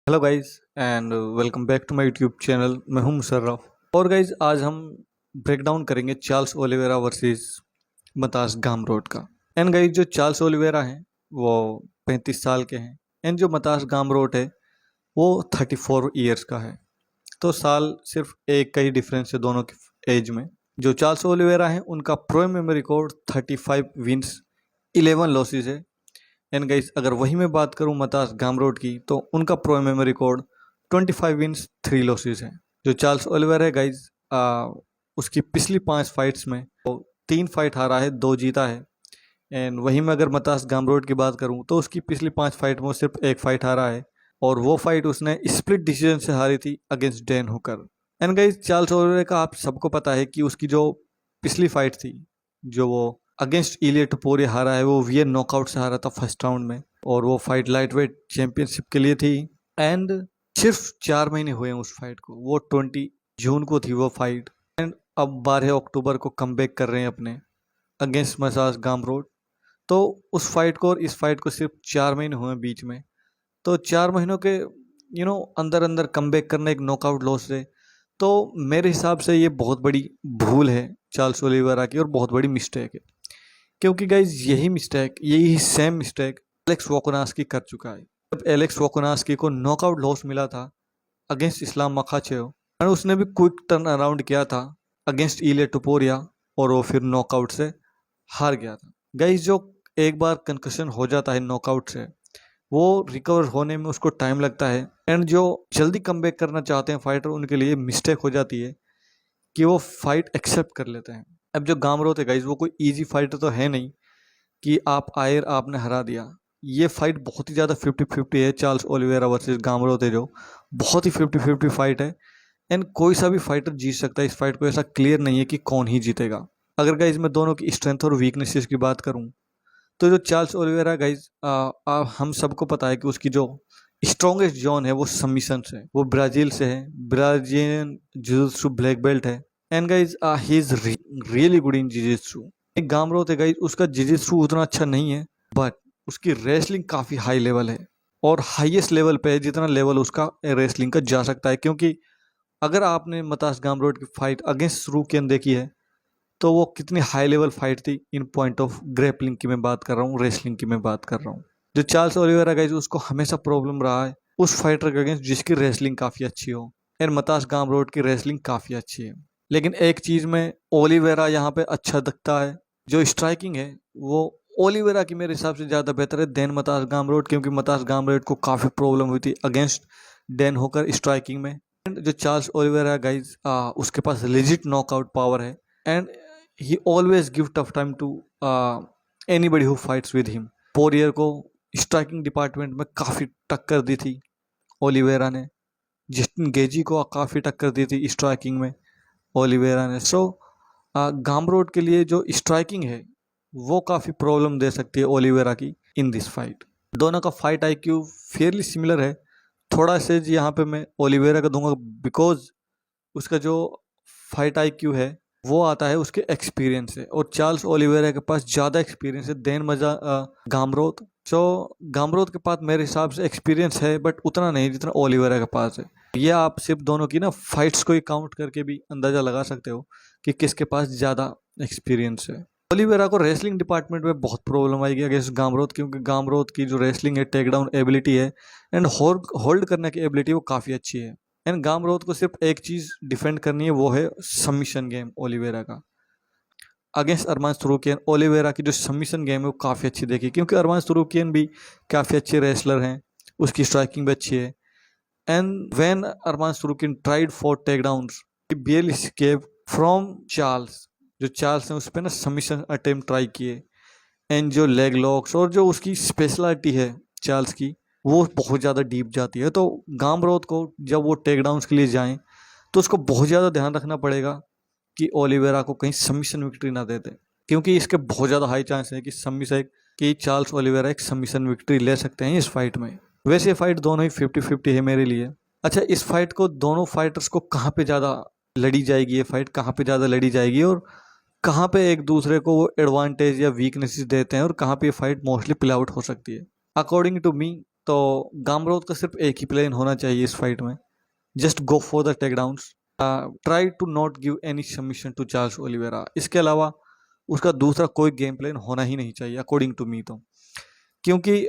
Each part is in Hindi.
Hello guys and welcome back to my YouTube channel. मैं हूं मुशर्रफ और गाइस आज हम ब्रेक डाउन करेंगे Charles Oliveira versus Mateusz Gamrot का। एंड गाइस जो चार्ल्स ओलिवेरा हैं वो 35 साल के हैं एंड जो मतास गामरोट है वो 34 ईयर्स का है। तो साल सिर्फ एक का ही डिफरेंस है दोनों की एज में। जो चार्ल्स ओलिवेरा हैं उनका pro MMA record 35 wins 11 losses है। एंड गाइस अगर वही मैं बात करूं मतास गामरोट की तो उनका pro MMA record 25 wins 3 losses है। जो चार्ल्स ओलिवेरा है गाइस उसकी पिछली 5 फाइट्स में वो 3 फाइट हारा है, 2 जीता है। एंड वहीं में अगर मतास गामरोट की बात करूं तो उसकी पिछली 5 फाइट में वो सिर्फ 1 फाइट हारा है और वो फाइट उसने स्प्लिट डिसीजन से हारी थी against Dan Hooker. And guys Charles Oliveira का आप सबको पता है कि उसकी जो पिछली फाइट थी जो वो अगेंस्ट इलिया टपोरिया हारा है वो वीएन नॉकआउट से हारा था फर्स्ट राउंड में और वो फाइट लाइट वेट चैंपियनशिप के लिए थी। एंड सिर्फ 4 महीने हुए हैं उस फाइट को, वो 20 जून को थी वो फाइट। एंड अब 12 अक्टूबर को कमबैक कर रहे हैं अपने अगेंस्ट मसाज गामरोट। तो उस फाइट को और इस फाइट को सिर्फ 4 महीने हुए हैं बीच में। तो 4 महीनों के अंदर अंदर कमबैक करना एक नॉकआउट लॉस है। तो मेरे हिसाब से ये बहुत बड़ी भूल है चार्ल्स ओलिवेरा की और बहुत बड़ी मिस्टेक है, क्योंकि गाइज यही सेम मिस्टेक एलेक्स वोकोनास्की कर चुका है। जब एलेक्स वोकोनास्की को नॉकआउट लॉस मिला था अगेंस्ट इस्लाम मखाचेव और उसने भी क्विक टर्न अराउंड किया था अगेंस्ट इलिया टपोरिया और वो फिर नॉकआउट से हार गया था। गाइज जो एक बार कंकशन हो जाता है नॉकआउट से वो रिकवर होने में उसको टाइम लगता है। एंड जो जल्दी कमबैक करना चाहते हैं फाइटर उनके लिए मिस्टेक हो जाती है कि वो फाइट एक्सेप्ट कर लेते हैं। अब जो गामरोत है गाइज वो कोई इजी फाइटर तो है नहीं कि आप आए आपने हरा दिया। ये फाइट बहुत ही ज़्यादा 50-50 है। चार्ल्स ओलिवेरा वर्सेस गामरोत है जो बहुत ही 50-50 फाइट है। एंड कोई सा भी फाइटर जीत सकता है इस फाइट को, ऐसा क्लियर नहीं है कि कौन ही जीतेगा। अगर गाइज मैं दोनों की स्ट्रेंथ और वीकनेसेस की बात करूं तो जो चार्ल्स ओलिवेरा गाइज हम सबको पता है कि उसकी जो स्ट्रॉन्गेस्ट जोन है वो सबमिशन से, वो ब्राज़ील से है, ब्राजीलियन जिजित्सु ब्लैक बेल्ट है। And guys he is really good in jiu-jitsu. एक गामरोत है गाइज उसका जिजित्सु उतना अच्छा नहीं है बट उसकी रेसलिंग काफ़ी हाई लेवल है और हाईएस्ट लेवल पे है जितना लेवल उसका रेसलिंग का जा सकता है। क्योंकि अगर आपने मतास गामरोट की फाइट अगेंस्ट रूकियन देखी है तो वो कितनी हाई लेवल फाइट थी इन पॉइंट ऑफ ग्रैपलिंग की मैं बात कर रहा हूँ, रेसलिंग की मैं बात कर रहा हूँ। जो चार्ल्स ओलिवेरा गाइज उसको हमेशा प्रॉब्लम रहा है उस फाइटर के अगेंस्ट जिसकी रेसलिंग काफ़ी अच्छी हो। एंड मतास गामरोट की रेसलिंग काफ़ी अच्छी है, लेकिन एक चीज़ में ओलिवेरा यहाँ पे अच्छा दिखता है, जो स्ट्राइकिंग है वो ओलिवेरा की मेरे हिसाब से ज़्यादा बेहतर है देन मतास गामरोट। क्योंकि मतास गामरोट को काफ़ी प्रॉब्लम हुई थी अगेंस्ट डैन होकर स्ट्राइकिंग में। एंड जो चार्ल्स ओलिवेरा गाइज उसके पास लेजिट नॉकआउट पावर है and he always give tough time to anybody who fights with him. Poirier को स्ट्राइकिंग डिपार्टमेंट में काफ़ी टक्कर दी थी ओलिवेरा ने, जस्टिन गेजी को काफ़ी टक्कर दी थी स्ट्राइकिंग में ओलिवेरा ने। सो गामरोट के लिए जो स्ट्राइकिंग है वो काफ़ी प्रॉब्लम दे सकती है ओलिवेरा की इन दिस फाइट। दोनों का फाइट आईक्यू फेयरली सिमिलर है। थोड़ा से यहाँ पे मैं ओलिवेरा का दूंगा बिकॉज उसका जो फाइट आईक्यू है वो आता है उसके एक्सपीरियंस से और चार्ल्स ओलिवेरा के पास ज़्यादा एक्सपीरियंस है देन गामरोत। सो गामरोत के पास मेरे हिसाब से एक्सपीरियंस है बट उतना नहीं जितना ओलिवेरा के पास है। ये आप सिर्फ दोनों की ना फाइट्स को ही काउंट करके भी अंदाज़ा लगा सकते हो कि किसके पास ज़्यादा एक्सपीरियंस है। ओलिवेरा को रेसलिंग डिपार्टमेंट में बहुत प्रॉब्लम आएगी अगेंस्ट गामरोत, क्योंकि गामरोत की जो रेसलिंग है टेक डाउन एबिलिटी है एंड होल्ड करने की एबिलिटी वो काफ़ी अच्छी है। एंड गामरोत को सिर्फ एक चीज़ डिफेंड करनी है वो है सबमिशन गेम ओलिवेरा का अगेंस्ट अरमान सरूकियन। ओलिवेरा की जो सबमिशन गेम है वो काफ़ी अच्छी देखी, क्योंकि अरमान सरूकियन भी काफ़ी अच्छे रेसलर हैं, उसकी स्ट्राइकिंग भी अच्छी है। And when Arman Tsarukyan tried for take down he barely escape from Charles. जो चार्ल्स ने उस पर ना सबमिशन अटेम्प्ट ट्राई किए एंड जो लेग लॉक्स और जो उसकी स्पेशलिटी है चार्ल्स की वो बहुत ज़्यादा डीप जाती है। तो गामरोत को जब वो टेक डाउन्स के लिए जाएं तो उसको बहुत ज़्यादा ध्यान रखना पड़ेगा कि ओलिवेरा को कहीं सबमिशन विक्ट्री ना दे दे, क्योंकि इसके बहुत ज़्यादा हाई चांस है कि चार्ल्स ओलिवेरा एक सबमिशन विक्ट्री ले सकते हैं इस फाइट में। वैसे ये फाइट दोनों ही 50-50 है मेरे लिए। अच्छा, इस फाइट को दोनों फाइटर्स को कहाँ पे ज़्यादा लड़ी जाएगी, ये फाइट कहाँ पे ज़्यादा लड़ी जाएगी और कहाँ पे एक दूसरे को वो एडवांटेज या वीकनेसेस देते हैं और कहाँ पे ये फाइट मोस्टली प्ले आउट हो सकती है। अकॉर्डिंग टू मी तो गामरोथ का सिर्फ एक ही प्लान होना चाहिए इस फाइट में, just go for the takedowns, try to not give any submission to Charles Oliveira. इसके अलावा उसका दूसरा कोई गेम प्लान होना ही नहीं चाहिए अकॉर्डिंग टू मी। तो क्योंकि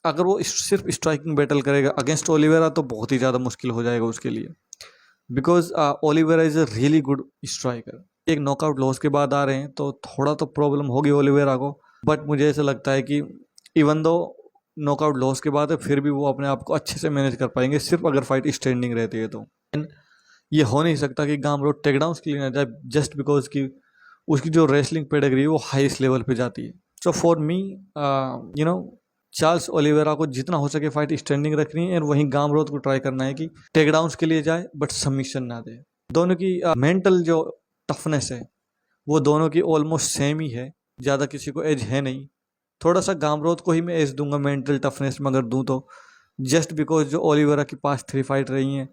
अगर वो सिर्फ स्ट्राइकिंग बैटल करेगा अगेंस्ट ओलिवेरा तो बहुत ही ज़्यादा मुश्किल हो जाएगा उसके लिए, because Oliveira is a really good striker. एक नॉकआउट लॉस के बाद आ रहे हैं तो थोड़ा तो प्रॉब्लम होगी ओलिवेरा को, बट मुझे ऐसा लगता है कि इवन दो नॉकआउट लॉस के बाद है फिर भी वो अपने आप को अच्छे से मैनेज कर पाएंगे, सिर्फ अगर फाइट स्टैंडिंग रहती है तो। ये हो नहीं सकता कि गामरोथ टेकडाउन्स के लिए ना जाए जस्ट बिकॉज की उसकी जो रेसलिंग पेडिग्री है वो हाईएस्ट लेवल पे जाती है। So for me you know Charles Oliveira को जितना हो सके फाइट स्टैंडिंग रखनी है, और वहीं गामरोथ को ट्राई करना है कि टेकडाउन्स के लिए जाए बट सबमिशन ना दे। दोनों की मेंटल जो टफनेस है वो दोनों की ऑलमोस्ट सेम ही है, ज़्यादा किसी को एज है नहीं। थोड़ा सा गामरोथ को ही मैं एज दूंगा मेंटल टफनेस में अगर दूं तो, जस्ट बिकॉज जो ओलिवेरा की पास 3 फाइट रही हैं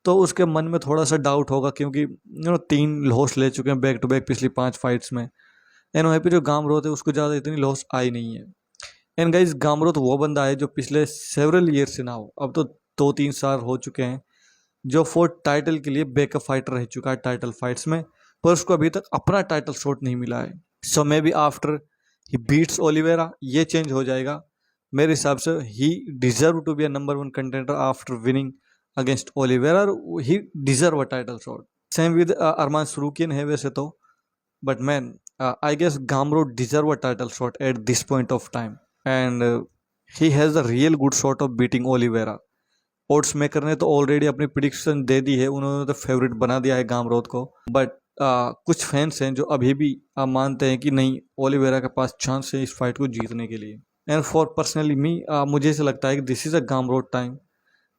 तो उसके मन में थोड़ा सा डाउट होगा, क्योंकि 3 लॉस ले चुके हैं बैक टू बैक पिछली 5 फाइट्स में। एंड वहीं पे जो गामरोथ है उसको ज़्यादा इतनी लॉस आई नहीं है। एंड गाइज गामरोथ वो बंदा है जो पिछले सेवरल ईयर से ना हो, अब तो 2-3 साल हो चुके हैं, जो 4 टाइटल के लिए बैकअप फाइटर रह चुका है टाइटल फाइट्स में, पर उसको अभी तक अपना टाइटल शॉट नहीं मिला है। So maybe after he beats Oliveira ये चेंज हो जाएगा मेरे हिसाब से। He deserve to be a number 1 contender after winning against Oliveira, he deserve a title shot. Same with Arman Tsarukyan है वैसे तो, but man I guess Gamrot deserve a title shot at this point of time, and he has a real good shot of beating Oliveira. ओट्स मेकर ने तो ऑलरेडी अपनी प्रिडिक्शन दे दी है, उन्होंने तो फेवरेट बना दिया है गामरोथ को, बट कुछ फैंस हैं जो अभी भी मानते हैं कि नहीं ओलिवेरा के पास चांस है इस फाइट को जीतने के लिए। एंड फॉर पर्सनली मी मुझे ऐसा लगता है कि दिस इज़ अ गामरोथ टाइम।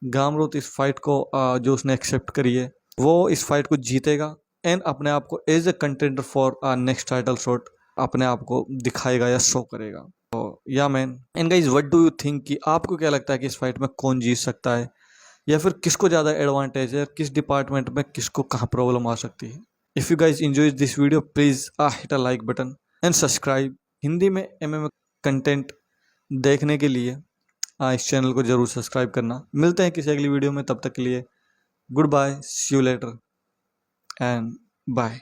गामरोथ इस फाइट को जो उसने एक्सेप्ट करी है वो इस फाइट को जीतेगा, एंड अपने आप को as a contender for next title shot अपने आप को दिखाएगा या शो करेगा। तो yeah man, and guys what do you think कि आपको क्या लगता है कि इस फाइट में कौन जीत सकता है, या फिर किसको ज़्यादा एडवांटेज है, किस डिपार्टमेंट में किसको कहाँ प्रॉब्लम आ सकती है। If you guys enjoy this video please hit a like button and subscribe. Hindi में MMA कंटेंट देखने के लिए इस चैनल को जरूर सब्सक्राइब करना। मिलते हैं किसी अगली वीडियो में, तब तक के लिए goodbye, see you later and bye.